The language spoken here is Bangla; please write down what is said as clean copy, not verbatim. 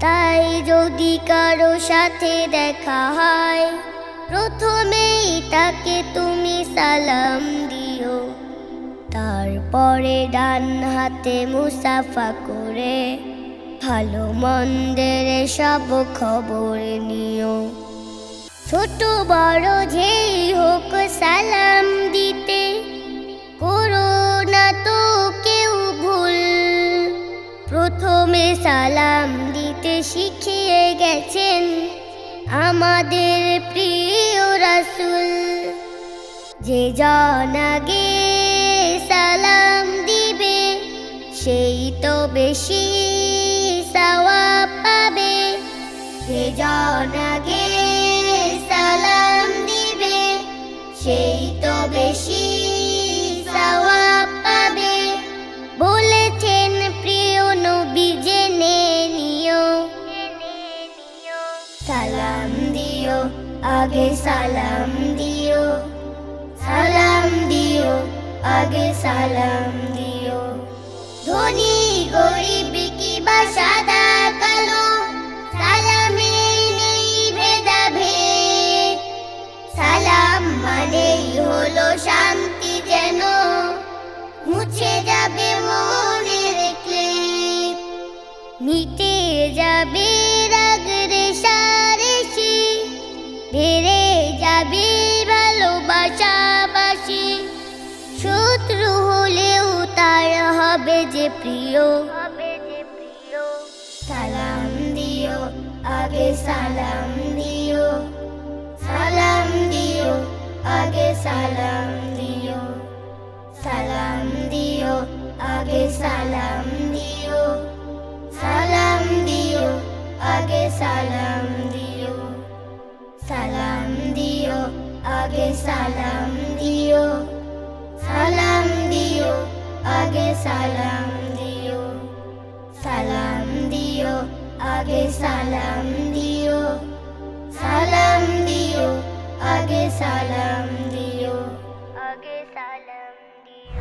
তাই যদি কারো সাথে দেখা হয়, প্রথমেই তাকে তুমি সালাম দিও। তারপরে ডান হাতে মুসাফা করে ভালো মন্দের সব খবর নিও। ছোট বড় যেই হোক সালাম দিতে করো না তো কেউ ভুল। প্রথমে সালাম দিতে শিখিয়ে গেছেন আমাদের প্রিয় রাসূল। যে জন আগে সালাম দিবে সেই তো বেশি সওয়াব পাবে। যে জন আগে সালাম দিবে সেই তো বেশি সওয়াব পাবে। বলেছেন প্রিয় নবী জেনে নিও, সালাম দিও আগে সালাম দিও, সালাম দিও আগে সালাম দিও। ধনী গরিব কিবা সাদা কালো সালামে নেই ভেদাভেদ। সালাম মানেই হলো শান্তি, যেন মুছে যাবে মনের ক্লেদ। মিটে যাবে রাগ রেষারেষি, বেড়ে যাবে ভালোবাসাবাসি। শত্রু হলেও তার হবে যে প্রিয়। সালাম দিও আগে সালাম দিও, সালাম দিও আগে সালাম দিও, সালাম দিও আগে সালাম দিও, সালাম দিও আগে সালাম দিও, সালাম দিও আগে সালাম দিও, সালাম দিও আগে সালাম দিও, সালাম দিও আগে সালাম দিও।